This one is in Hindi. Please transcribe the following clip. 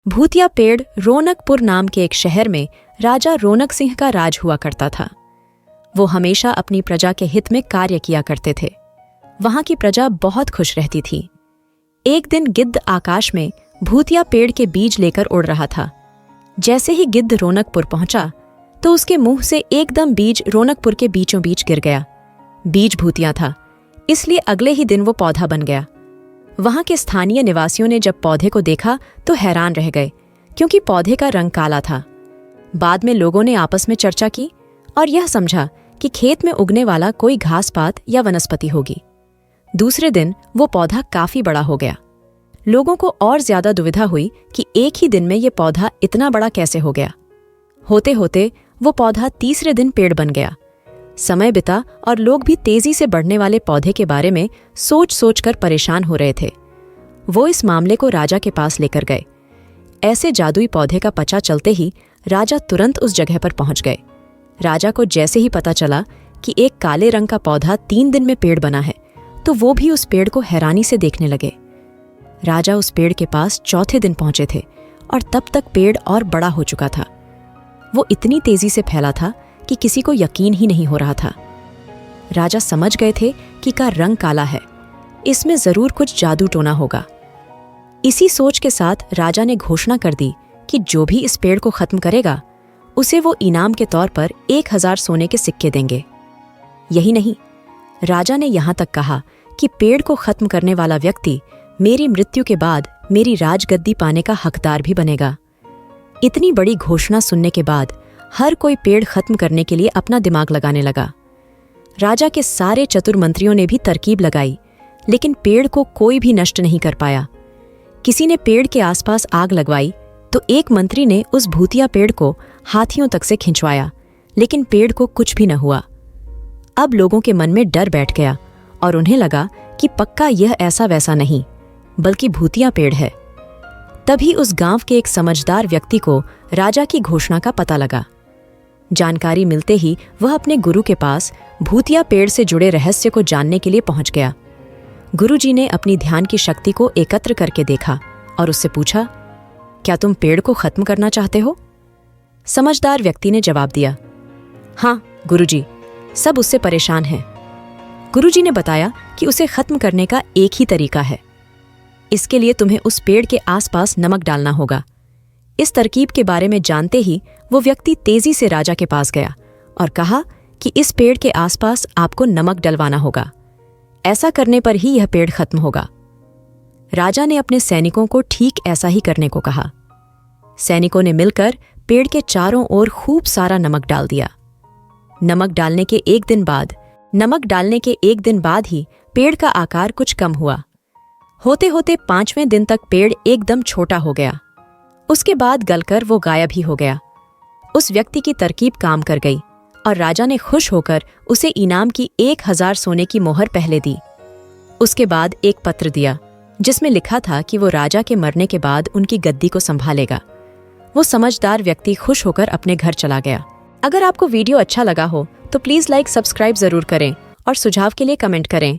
भूतिया पेड़ रौनकपुर नाम के एक शहर में राजा रौनक सिंह का राज हुआ करता था। वो हमेशा अपनी प्रजा के हित में कार्य किया करते थे। वहां की प्रजा बहुत खुश रहती थी। एक दिन गिद्ध आकाश में भूतिया पेड़ के बीज लेकर उड़ रहा था। जैसे ही गिद्ध रौनकपुर पहुंचा तो उसके मुंह से एकदम बीज रौनकपुर के बीचों बीच गिर गया। बीज भूतिया था, इसलिए अगले ही दिन वो पौधा बन गया। वहां के स्थानीय निवासियों ने जब पौधे को देखा तो हैरान रह गए, क्योंकि पौधे का रंग काला था। बाद में लोगों ने आपस में चर्चा की और यह समझा कि खेत में उगने वाला कोई घास पात या वनस्पति होगी। दूसरे दिन वो पौधा काफी बड़ा हो गया। लोगों को और ज्यादा दुविधा हुई कि एक ही दिन में ये पौधा इतना बड़ा कैसे हो गया। होते होते वो पौधा तीसरे दिन पेड़ बन गया। समय बिता और लोग भी तेजी से बढ़ने वाले पौधे के बारे में सोच सोच कर परेशान हो रहे थे। वो इस मामले को राजा के पास लेकर गए। ऐसे जादुई पौधे का पता चलते ही राजा तुरंत उस जगह पर पहुंच गए। राजा को जैसे ही पता चला कि एक काले रंग का पौधा 3 दिन में पेड़ बना है, तो वो भी उस पेड़ को हैरानी से देखने लगे। राजा उस पेड़ के पास चौथे दिन पहुंचे थे और तब तक पेड़ और बड़ा हो चुका था। वो इतनी तेजी से फैला था कि किसी को यकीन ही नहीं हो रहा था। राजा समझ गए थे कि का रंग काला है, इसमें जरूर कुछ जादू टोना होगा। इसी सोच के साथ राजा ने घोषणा कर दी कि जो भी इस पेड़ को खत्म करेगा उसे वो इनाम के तौर पर 1000 सोने के सिक्के देंगे। यही नहीं, राजा ने यहां तक कहा कि पेड़ को खत्म करने वाला व्यक्ति मेरी मृत्यु के बाद मेरी राजगद्दी पाने का हकदार भी बनेगा। इतनी बड़ी घोषणा सुनने के बाद हर कोई पेड़ खत्म करने के लिए अपना दिमाग लगाने लगा। राजा के सारे चतुर मंत्रियों ने भी तरकीब लगाई, लेकिन पेड़ को कोई भी नष्ट नहीं कर पाया। किसी ने पेड़ के आसपास आग लगवाई तो एक मंत्री ने उस भूतिया पेड़ को हाथियों तक से खिंचवाया, लेकिन पेड़ को कुछ भी न हुआ। अब लोगों के मन में डर बैठ गया और उन्हें लगा कि पक्का यह ऐसा वैसा नहीं, बल्कि भूतिया पेड़ है। तभी उस गांव के एक समझदार व्यक्ति को राजा की घोषणा का पता लगा। जानकारी मिलते ही वह अपने गुरु के पास भूतिया पेड़ से जुड़े रहस्य को जानने के लिए पहुंच गया। गुरुजी ने अपनी ध्यान की शक्ति को एकत्र करके देखा और उससे पूछा, क्या तुम पेड़ को खत्म करना चाहते हो? समझदार व्यक्ति ने जवाब दिया, हाँ गुरुजी, सब उससे परेशान हैं। गुरुजी ने बताया कि उसे खत्म करने का एक ही तरीका है। इसके लिए तुम्हें उस पेड़ के आसपास नमक डालना होगा। इस तरकीब के बारे में जानते ही वो व्यक्ति तेजी से राजा के पास गया और कहा कि इस पेड़ के आसपास आपको नमक डलवाना होगा। ऐसा करने पर ही यह पेड़ खत्म होगा। राजा ने अपने सैनिकों को ठीक ऐसा ही करने को कहा। सैनिकों ने मिलकर पेड़ के चारों ओर खूब सारा नमक डाल दिया। नमक डालने के एक दिन बाद ही पेड़ का आकार कुछ कम हुआ। होते होते 5वें दिन तक पेड़ एकदम छोटा हो गया। उसके बाद गलकर वो गायब ही हो गया। उस व्यक्ति की तरकीब काम कर गई और राजा ने खुश होकर उसे इनाम की 1000 सोने की मोहर पहले दी। उसके बाद एक पत्र दिया जिसमें लिखा था कि वो राजा के मरने के बाद उनकी गद्दी को संभालेगा। वो समझदार व्यक्ति खुश होकर अपने घर चला गया। अगर आपको वीडियो अच्छा लगा हो तो प्लीज़ लाइक सब्सक्राइब जरूर करें और सुझाव के लिए कमेंट करें।